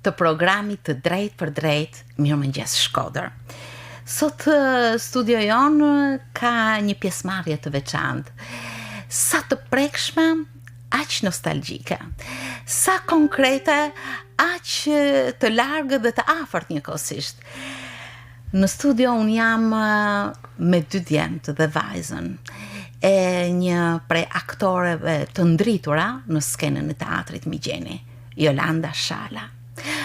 të programit të drejt për drejt Mirëmëngjes Shkodër. Sot studio jonë ka një pjesëmarrje të veçantë, sa të prekshme, aq nostalgjike, sa konkrete, aq të largët dhe të afërt njëkohësisht. Në studio unë jam me 2 djemtë dhe vajzën, e një prej aktoreve të ndritura në skenën e teatrit Migjeni, Jolanda Shala.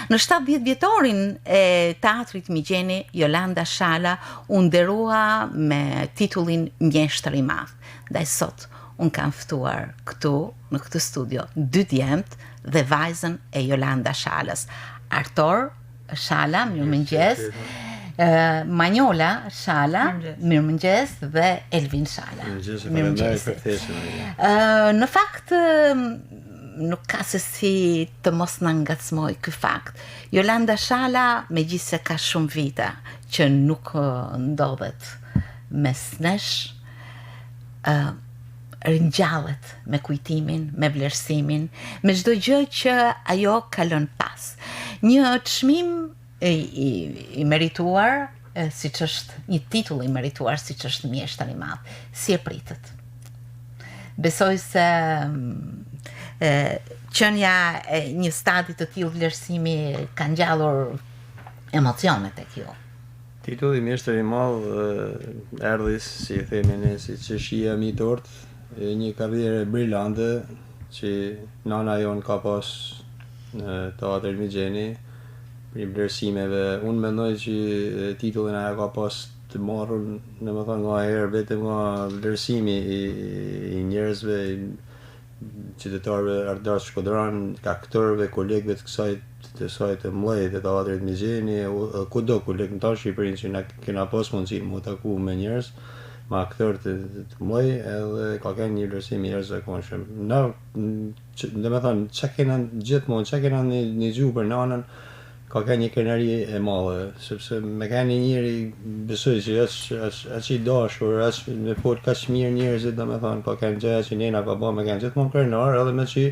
Në 70 vjetorin e teatrit Migjeni, Jolanda Shala u nderua me titullin Mjeshtër i Madh. Ndaj sot unë kam ftuar këtu në këtë studio 2 djemt dhe vajzën e Jolanda Shalës. Artor Shala, mirëmëngjes. Manjola Shala, mirëmëngjes, dhe Elvin Shala. Mirëmëngjes. Në fakt nuk ka se si të mos na ngacmoj ky fakt. Jolanda Shala, megjithse ka shumë vite që nuk ndodhet mes nesh, ringjallet me kujtimin, me vlerësimin, me çdo gjë që ajo ka lënë pas. Një çmim i merituar, siç është një titull i merituar, siç është Mjeshtër i Madh. Si e pritët? Besoj se qënja e një stadi të tillë vlerësimi ka ngjallur emocione tek ju. Titulli Mjeshtër i Madh erdhi, si themi ne, si çëshia mi tort, një karrierë brillante që nana jon ka pas në teatrin Migjeni, për vlerësimeve. Unë mendoj që titullin ajo ka pas të marrur, domethënë, nga herë vetëm nga vlerësimi i njerëzve, qytetarëve ardhës shkodran, aktorëve, kolegëve të kësaj të mëdhej të teatrit Migjeni, kudo koleg në Shqipërinë që na kena pas mundësi mu taku me njerëz, me aktorë të mëdhej, edhe ka qenë një vlerësim i jashtëzakonshëm. Na, domethënë, çka kena gjithmonë, çka kena një gjuhë për nanën, ka qenë një krenari e madhe, sepse me ka një njeri, besoj që aq i dashur, aq me fol kaq mirë njerëzit, domethënë, ka qenë gjëja që nena ka bërë, me kanë gjithmonë krenar, edhe me që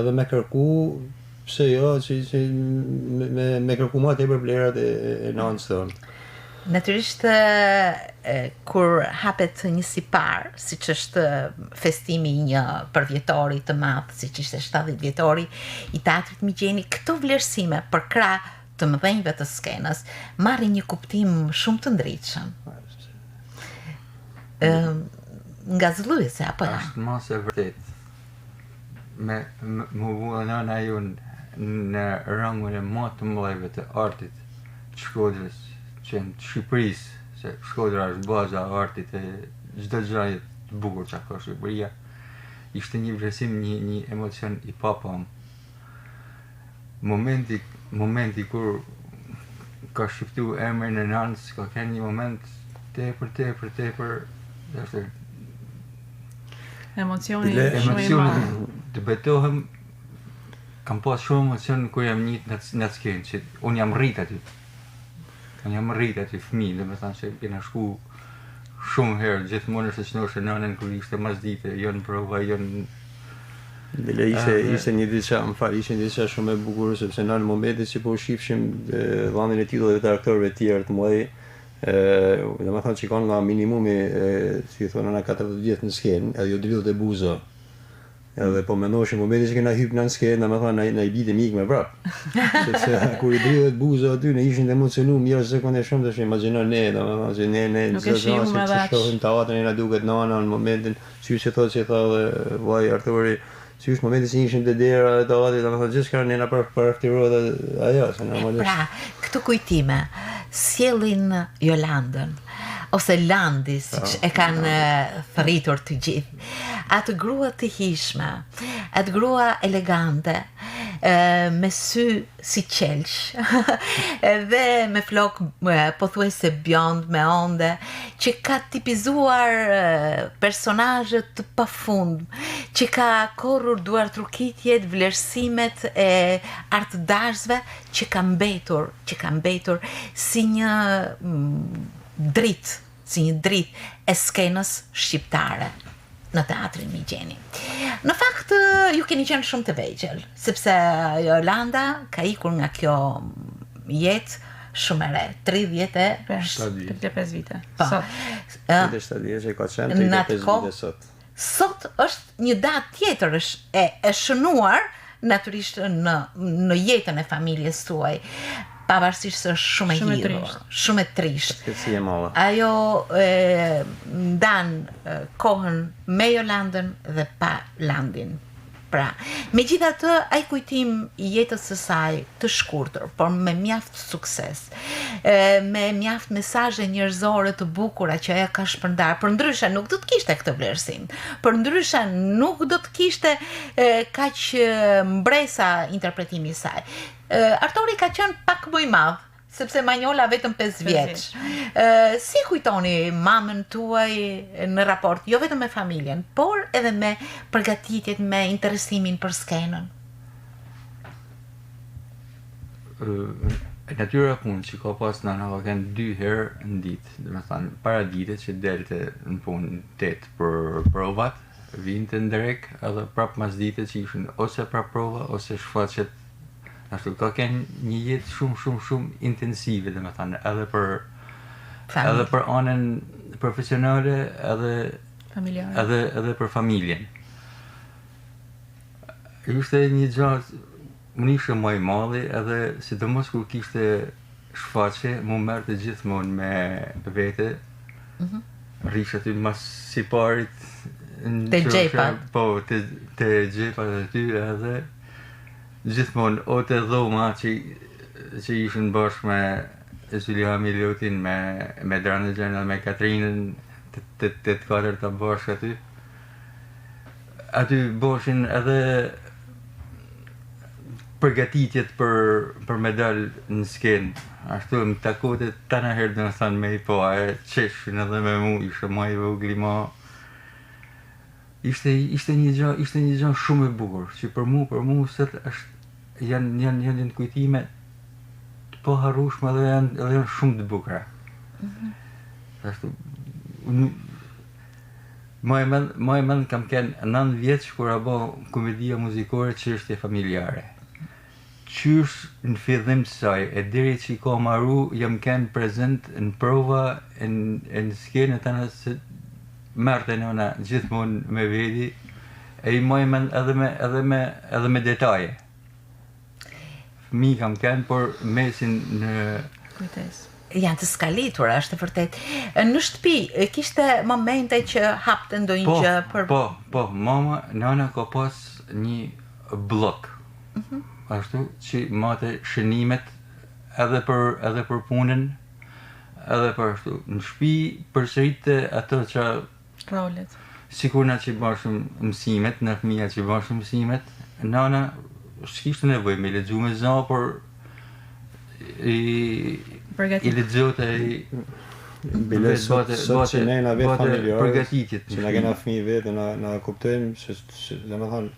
edhe me kërku, pse jo, që me kërku më tepër vlerat e nanës tonë. Natyrisht, kur hapet një sipar, siç është festimi i një përvjetori të madh, siç ishte 70 vjetori i teatrit Migjeni, këto vlerësime për krah të mëdhenjve të skenës marrin një kuptim shumë të ndritshëm. Ngazëlluese apo jo? Është mos e vërtet. Me mua nëna jonë në rangun e më të mëdhejve të artit të Shkodrës, që në Shqipërisë, se Shkodra është baza e artit e çdo gjëje të bukur që ka Shqipëria, ishte një vlerësim, një emocion i papam. Momenti kur ka shqiptu emrin e nanës, ka qenë një moment tepër emocioni shumë i madh. Të betohem, kam pas shumë emocion kur jam njët në skenë, që unë jam rrit aty. Jam rrit aty fëmijë, domethënë se kena shku shumë herë, gjithmonë është shnoshe nanën kur ishte masdite, jo në prova, jo në... Ishte një diçka, më fal, ishte një diçka shumë e bukur, sepse në momentin që po shifshim dhënien e titulleve të aktorëve të tjerë të mëdhej, domethënë që kanë nga minimumi, si thonë, ana 40 vjet në skenë, edhe ju dridhët e buza. Edhe po mendosh në momentin që kena hyp në skenë, domethënë na i bite mik me vrap. Sepse kur i dridhet buza aty, ne ishin të emocionuar jashtëzakonisht shumë, tash imagjino ne, domethënë që ne shohim teatrin, na duket nana në momentin, siç e thotë vaj Arturi, siç momentin që ishim te dera e teatrit, domethënë gjithçka ne na përftirohet ajo, se normalisht. Pra, këto kujtime sjellin Jolandën ose Landi, siç e kanë thërritur të gjithë. Atë grua të hishme, atë grua elegante, me sy si qelsh, dhe me flok pothuajse bjond, me onde, që ka tipizuar personazhet të pafund, që ka korrur duar trukitjet, vlerësimet e artdashësve që ka mbetur si një dritë e skenës shqiptare. në teatrin Migjeni. Në fakt, ju keni qenë shumë të vegjël, sepse Jolanda ka ikur nga kjo jetë shumë e re, 35 vite. Sot. 37 vjeç e ka qenë, 35 vite sot. Sot është një datë tjetër, është e shënuar natyrisht në jetën e familjes tuaj. Pavarësisht se është shumë e hidhur, shumë e trisht. Si e malla. Ajo ndan kohën me Jolandën dhe pa Landin. Pra, megjithatë, ai kujtim I jetës së saj të shkurtër, por me mjaft sukses, me mjaft mesazhe njerëzore të bukura që ajo ka shpërndar, përndryshe nuk do të kishte këtë vlerësim. Përndryshe nuk do të kishte kaq mbresa interpretimi I saj. Artori ka qenë pak më I madh, sepse Manjola vetëm 5 vjeç. Si kujtoni mamën tuaj në raport, jo vetëm me familjen, por edhe me përgatitjet, me interesimin për skenën? Natyra punë që ka pas nana ka kënë 2 herë në ditë, dhe me thanë, para ditët që delte në punë 8 për provat, vinte në drek, edhe prap mas ditët që ishën ose pra prova, ose shfaqet. Ashtu ka kënë një jetë shumë intensive, dhe me thanë, edhe për anën profesionale, edhe për familjen. Ishte një gjatë, unë ishe më I madhi, edhe sidomos kur kishte shfaqe, mu merrte gjithmonë me vete, rrishe aty mas si parit, Te gjepat. Po, te gjepat aty, edhe gjithmonë o të dhoma që ishin bashkë me Zulia Miliotin, me Dranë Gjenel, me Katrinën, të katër të bashkë aty. Aty boshin edhe përgatitjet për me dal në skenë. Ashtu më takote tana herë dhe në thanë me I po, e qeshin edhe me mu, ishe ma I vogli ma. Ishte një gjë shumë e bukur, që për mu sot janë kujtime të po harrueshme dhe janë shumë të bukura. Ashtu ma e mend kam kënë 9 vjeç kur a bo komedia muzikore Çështje familjare. Qysh në fillim të saj, e deri që I ka marru, jam kënë prezent në prova, në skenë të nëse merte nëna gjithmonë me vedi, e I mojmen edhe me detaje. Mi kam kënë, por mesin në kujtes. Janë të skalitura, është e vërtet. Në shtëpi, kishte momente që hapte ndonjë gjë për... Po, nana ka pas një blok. Ashtu që mate shënimet edhe për punën, edhe për ashtu. Në shtëpi përsërite ato që rolet. Sikur na që bashkëm mësimet, në fëmija që bashkëm mësimet, nana s'kishte nevojë me lexu me za, por I lexote Bile sot që ne na vetë familjarë, përgatitjet. që na kena fëmijë vetë, na kuptojmë, dhe me thonë,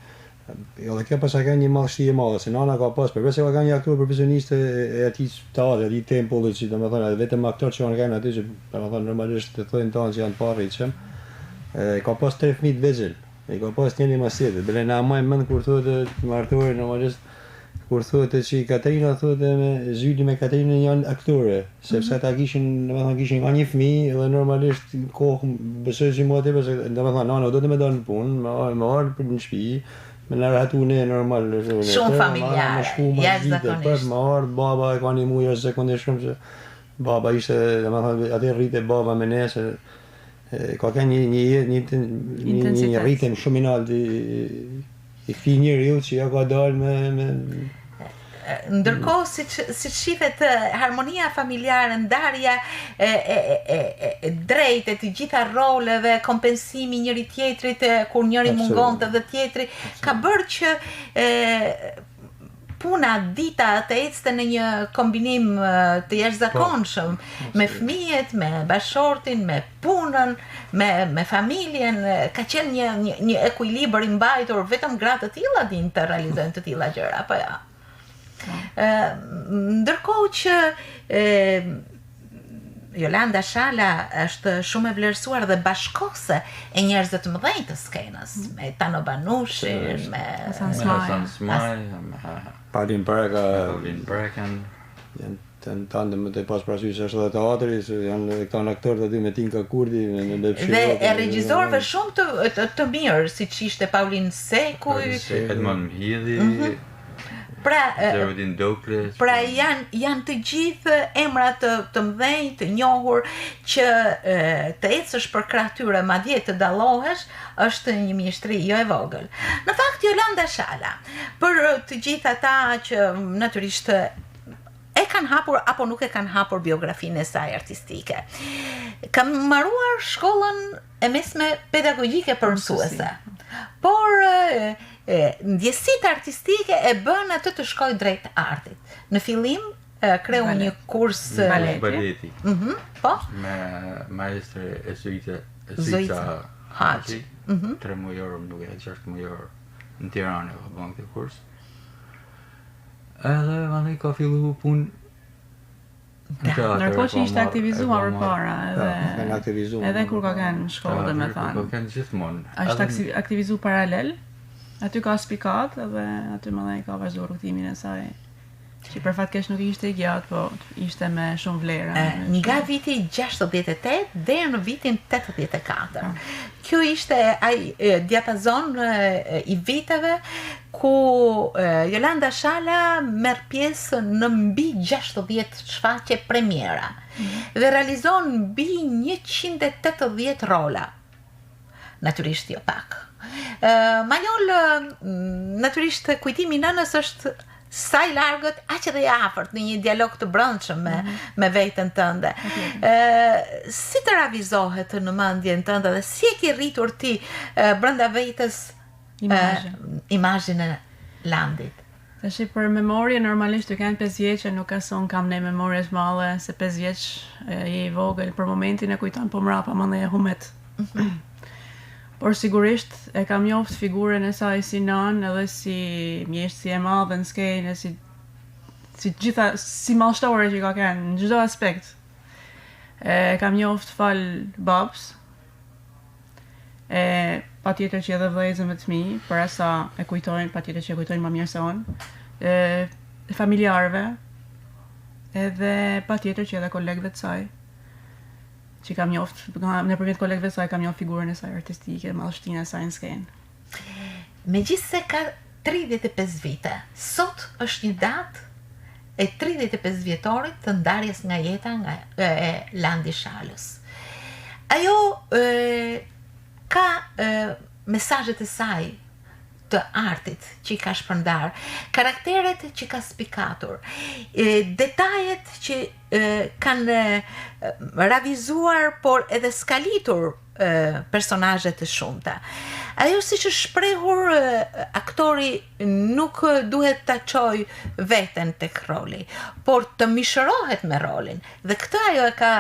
jo dhe kjo pas ka një madhështi e madhe, se nana ka pas, përveç se ka një aktor profesioniste e ati teatrit, ati tempullit, që dhe me thonë, vetëm aktor që kanë aty, që dhe me thonë, normalisht të thojnë tanë që janë parritshëm, ka pas 3 fëmijë të vegjël, ka pas njëri mas tjetrit, bile na më mend kur thotë martuari normalisht, kur thotë që Katarina thotë me Zyli me Katarinë janë aktore, sepse ata kishin nga një fëmijë dhe normalisht kohë besoj që mua tepër se domethënë nana do të më dalë në punë, më ardh për në shtëpi, më na ratu ne normal shumë familjare, jashtëzakonisht. Më ardh baba e ka një muaj jashtëzakonisht shumë se baba ishte domethënë atë rritë baba me ne se ka një ritëm shumë I lartë I këtij njeriu që ja ka dalë me ndërkohë si shifet harmonia familjare, ndarja e drejtë të gjitha roleve, kompensimi njëri tjetrit kur njëri mungonte dhe tjetri, ka bërë që puna, dita të ecte në një kombinim të jashtëzakonshëm me fëmijët, me bashortin, me punën, me familjen, ka qenë një ekuilibër I mbajtur, vetëm gratë të tilla din të realizojnë të tilla gjëra, apo ja. Ndërkohë që Jolanda Shala është shumë e vlerësuar dhe bashkëkohëse e njerëzve të mëdhenj të skenës, me Tano Banushin, me Hasan Smaj, Paulin Breka, Paulin Brekan. janë tanë më të pas parasysh është edhe teatri, janë këta aktorë të dy me Tinka Kurdi, me Lepshirot. Dhe e regjizorëve shumë të mirë, siç ishte Paulin Sekuj, Edmond Mhidhi, Zerudin Dokles. Pra janë të gjithë emra të mëdhenj, të njohur që të ecësh për krah tyre madje të dallohesh është një mjeshtri jo e vogël. Në fakt Jolanda Shala, për të gjithë ata që natyrisht e kanë hapur apo nuk e kanë hapur biografinë e saj artistike. Kam mbaruar shkollën e mesme pedagogjike për mësuese. Por ndjesitë artistike e bën atë të shkojë drejt artit. Në fillim kreu një kurs baleti. Po? Me maestre Zoica Haxhi. 3 mujor, nuk e 6 mujor në Tiranë ka bën këtë kurs. Edhe vani ka fillu punë. Ndërkohë që ishte aktivizuar përpara edhe kur ka kanë shkollë dhe me thanë. Ka kanë gjithmonë. Është aktivizu paralel. Aty ka spikat edhe aty më dhe ka vazhduar rrugtimin e saj. Që për fat keq nuk ishte i gjatë, po ishte me shumë vlera. Nga viti 68 deri në vitin 84. Kjo ishte ai diapazon i viteve ku Jolanda Shala merr pjesë në mbi 60 shfaqje premiera dhe realizon mbi 180 rola. Natyrisht jo pak. Manjol, natyrisht kujtimi i nënës është sa i largët, aq edhe i afërt në një dialog të brendshëm me veten tënde. Si të ravizohet në mendjen tënde dhe si e ke rritur ti brenda vetes imazhin e Landit? Tash për memorie normalisht të kanë 5 vjeç, nuk ka son kam ne memorie të mëdha se 5 vjeç je i vogël, për momentin e kujton po mrapa mendja e humet. Por sigurisht e kam njoft figurën e saj si nan edhe si mjeshtri e madhe në skenë, si mallshtore që ka kanë në çdo aspekt. E kam njoft fal babs. Patjetër që edhe vëllezër më të mi, për asa e kujtojnë, patjetër që e kujtojnë më mirë se unë. Familjarëve, edhe patjetër që edhe kolegëve të saj. Që kam njoft, nëpërmjet kolegëve të saj kam njoft figurën e saj artistike, madhështinë e saj në skenë. Megjithse ka 35 vite, sot është një datë e 35 vjetorit të ndarjes nga jeta e Landi Shalës. Ajo ka mesazhet e saj të artit që i ka shpërndar, karakteret që ka spikatur, detajet që kanë ravizuar por edhe skalitur personazhe të shumta. Ajo siç është shprehur, aktori nuk duhet ta çojë veten tek roli, por të mishërohet me rolin. Dhe këtë ajo e ka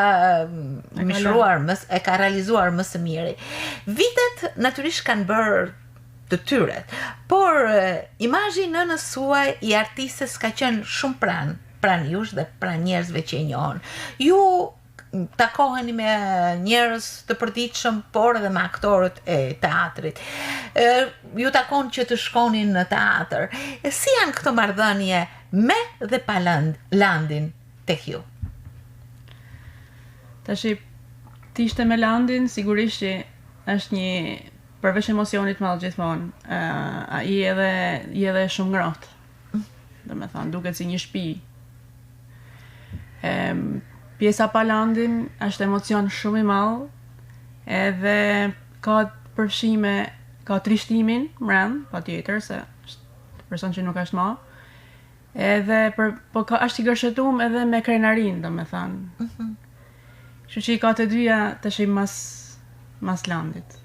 mishëruar, e ka realizuar më së miri. Vitet natyrisht kanë bërë të tyre, por imazhi i nënës suaj i artistes ka qenë shumë pranë jush dhe pranë njerëzve që e njohën. Ju takoheni me njerëz të përditshëm, por edhe me aktorët e teatrit. Ju takon që të shkonin në teatr. Si janë këto marrëdhënie me dhe pa Landin tek ju? Tashi, ti ishte me Landin, sigurisht që është një përveç emocionit madh gjithmonë, ai edhe shumë ngrohtë. Domethënë, duket si një shtëpi. Pjesa pa Landin është emocion shumë i madh, edhe ka përfshime, ka trishtimin brend, patjetër se është person që nuk është më. Edhe po është i gërshetuar edhe me krenarin, domethënë. Kështu që i ka të dyja tash mas Landit.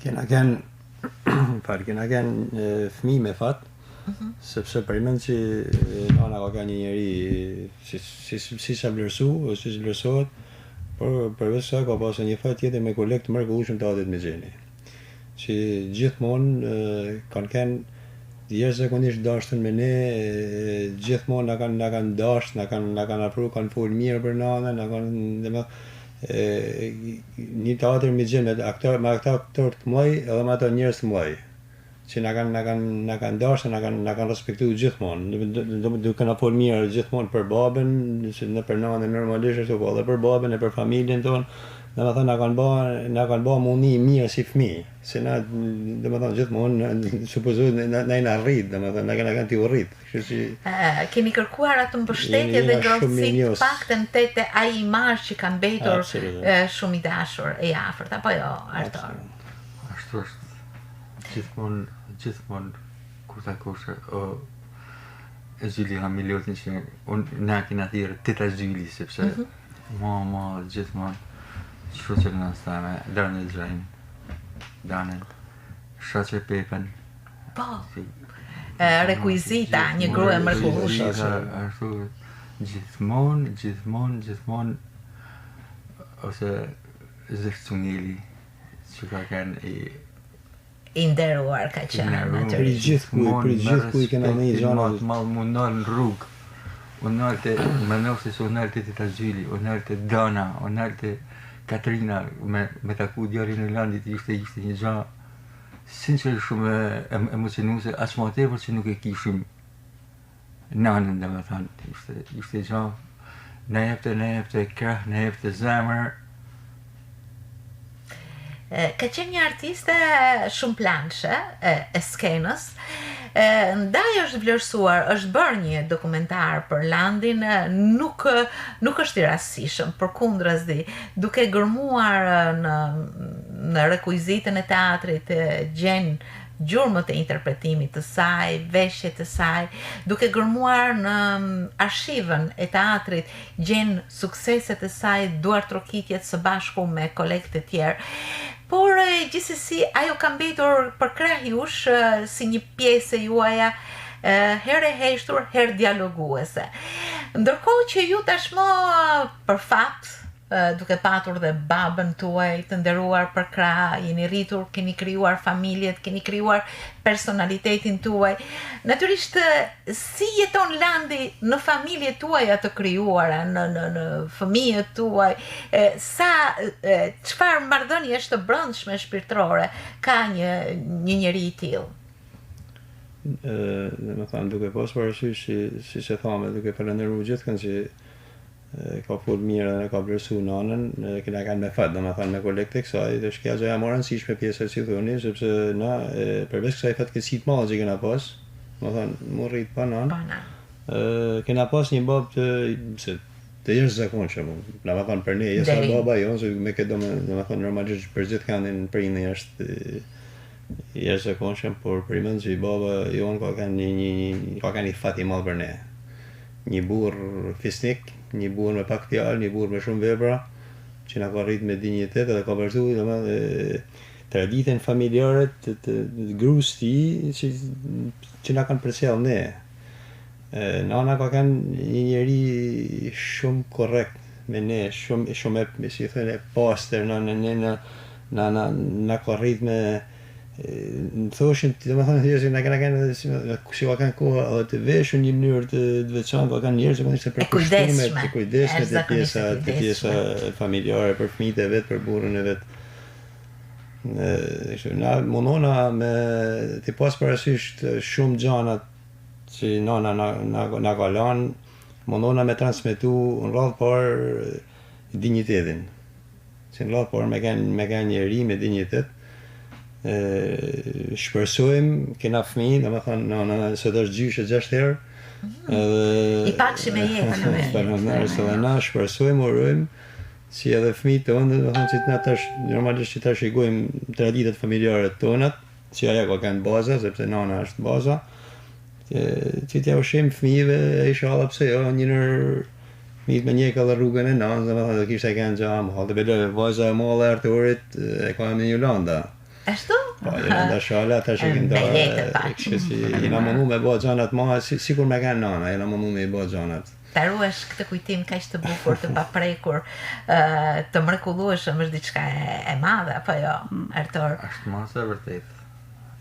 Kena kënë fëmijë me fat, sepse përmend që nana ka qenë një njeri si sa vlerësu, ose si vlerësohet, por përveç sa ka pasur një fat tjetër me kolegë të mrekullueshëm të Adit Mexheni, që gjithmonë kanë qenë jashtëzakonisht dashtën me ne, gjithmonë na kanë dashur, na kanë afruar, kanë folur mirë për nanën, na kanë një teatër me gjë me ata aktorë të mëdhej edhe me ato njerëz të mëdhej që na kanë dashur, na kanë respektuar gjithmonë. Duke na folur mirë gjithmonë për babën, në për nanën normalisht ashtu, po edhe për babën e për familjen tonë. Domethënë na kanë bë mundi mirë si fëmijë. Se na domethënë gjithmonë supozohet na rrit, domethënë na kanë ti urrit. Kështu që keni kërkuar atë mbështetje dhe ngrohtësi të paktën te ai imazh që ka mbetur shumë i dashur e afërt, apo jo, Artur? Ashtu është. Gjithmonë kur takosh e Zili Hamilotin që unë na kena thirrë teta Zili sepse mama gjithmonë shoqë në stame, Daniel Jain, Daniel, shoqë Pepen. Po, rekuizita, një grua e mrekullueshme. Ashtu, gjithmonë, ose Zeftunili, që ka kanë i nderuar ka qenë natyrisht. Për gjithkuj kena një gjana. Mal mundon në rrugë. Unalte, më nëse se unalte të Tazili, unalte Dana, unalte Katrina, me taku djarin e Landit, ishte një gjë sinqerisht shumë emocionuese, aq më tepër që nuk e kishim nanën, domethënë, ishte gjë na jepte krah, na jepte zemër. Ka qenë një artiste shumë planshe e skenës. Ndaj është vlerësuar, është bërë një dokumentar për Landin, nuk është i rastësishëm, përkundërzi, duke gërmuar në rekuizitën e teatrit, gjen gjurmët e interpretimit të saj, veshjet e saj, duke gërmuar në arshivën e teatrit, gjen sukseset e saj, duar trokitjet së bashku me kolegët e tjerë. Por gjithsesi ajo ka mbetur për krah jush si një pjesë e juaja herë e heshtur, herë dialoguese. Ndërkohë që ju tashmë për fat, duke patur dhe babën tuaj të nderuar për krah, jeni rritur, keni krijuar familjet, keni krijuar personalitetin tuaj. Natyrisht si jeton Landi në familjet tuaja të krijuara, në fëmijët tuaj, çfarë marrëdhënie të brendshme shpirtërore ka një njeri i tillë? Domethënë duke pas parasysh si e thamë, duke falendëruar gjithkund që ka folur mirë dhe ka vlerësuar nanën, kena kanë me fat, domethënë me kolekte kësaj, dhe shkja gjë e më rëndësishme pjesa si thoni, sepse na përveç kësaj fatkeqësi të madhe që kena pas, domethënë mu rrit pa nanë, kena pas një bab të jashtëzakonshëm, domethënë për ne, jesa baba jon, se me këtë domethënë normalisht për gjithë kanë prindë është jashtëzakonshëm, por për mend që baba jon ka kanë një fat i madh për ne. Një burr fisnik, një burr me pak fjalë, një burr me shumë vepra, që na ka rrit me dinjitet dhe ka vazhduar domethënë traditën familjare të gruas të tij që na kanë përcjell ne. Nana ka kanë një njeri shumë korrekt me ne, shumë si thënë pastër, na ka rrit me në thoshin, domethënë thjesht na kanë si ka kanë kohë edhe të veshur një mënyrë të veçantë, ka kanë njerëz që ishte për kujdesme të pjesa familjare për fëmijët e vet, për burrin e vet. Na mundona me të pas parasysh shumë gjëra që nana na ka lënë, mundona me transmetu në radhë parë dinjitetin. Si në radhë parë me kanë njeri me dinjitet. Shpresojmë, kena fëmijë, domethënë nana sot është gjyshe 6 herë. I pakshim me jetë. Na shpresojmë, urojmë si edhe fëmijët tonë, domethënë që na tash normalisht që tash shikojmë traditat familjare tona, që ajo ka kanë baza, sepse nana është baza. Që t'ja ushim fëmijëve, inshallah pse jo, njënër fëmijët me njeka dhe rrugën e nanës, domethënë do kishte kanë gjam, halë të bele vajza e madhe e Arturit e ka në Jolanda. Ashtu? Po, Jolanda Shala, ta shikin da, kështë si jena mundu me bëha gjanat ma, sikur me kanë nana, jena mundu me i bëha gjanat. Ta ruash këtë kujtim kaq të bukur, të paprekur, të mrekullueshëm, është diçka e madhe, apo jo, Artur? Është mos e vërtet.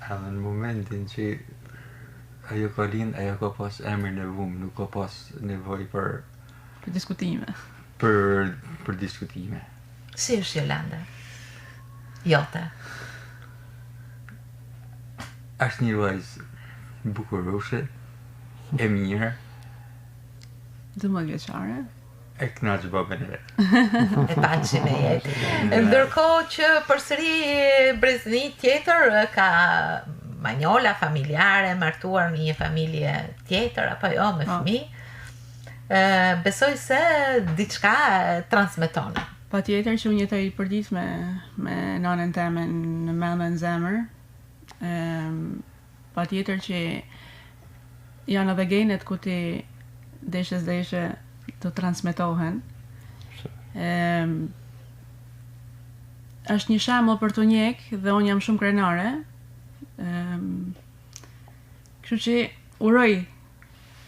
Edhe në momentin që ajo ka lind, ajo ka pas emrin e vumë, nuk ka pas nevojë për diskutime. për diskutime. Si është Jolanda? Jote. Është një vajzë bukuroshe, e mirë, 12 vjeçare. e kënaqë babën e vet. E paçin e jetë. Ndërkohë që përsëri Brezni tjetër ka manjola familjare, martuar në një familje tjetër apo jo me fëmijë. Besoj se diçka transmeton. Patjetër që unë jetoj përdit me nanën time në mend dhe në zemër. Patjetër që janë edhe genet ku ti deshe të transmetohen. Është një shembull për të njek dhe unë jam shumë krenare. Kështu që uroj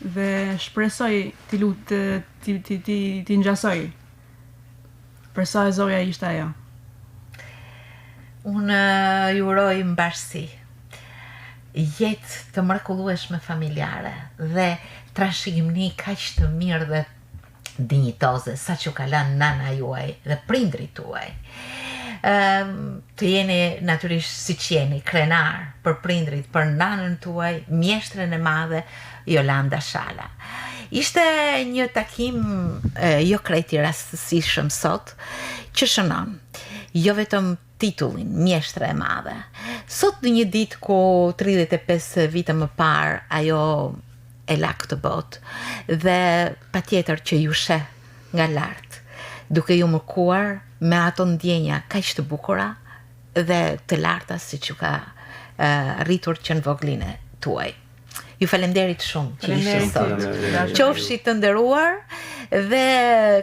dhe shpresoj ti ngjasoj për sa e zoja ishte ajo. Unë ju uroj mbarësi, jetë të mrekullueshme familjare dhe trashëgimni kaq të mirë dhe dinjitoze sa që ka lënë nana juaj dhe prindrit tuaj. Të jeni natyrisht siç jeni krenar për prindrit, për nanën tuaj, mjeshtren e madhe Jolanda Shala. Ishte një takim jo krejt i rastësishëm sot, që shënon jo vetëm titullin mjeshtre e madhe. Sot në një ditë ku 35 vite më parë ajo e la këtë botë dhe patjetër që ju sheh nga lart, duke ju mërkuar me ato ndjenja kaq të bukura dhe të larta siç ju ka rritur që në voglinë tuaj. Ju falenderit shumë që ishte sot. Qofshi të nderuar dhe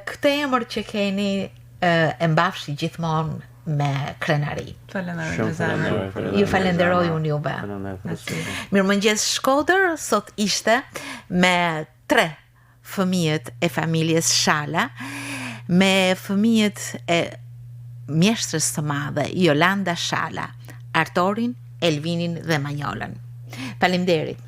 këtë emër që keni e mbafshi gjithmonë me krenari. Ju falenderoj unë juve. Mirëmëngjes Shkodër sot ishte me 3 fëmijët e familjes Shala, me fëmijët e mjeshtrës së madhe Jolanda Shala, Artorin, Elvinin dhe Manjolën. Faleminderit.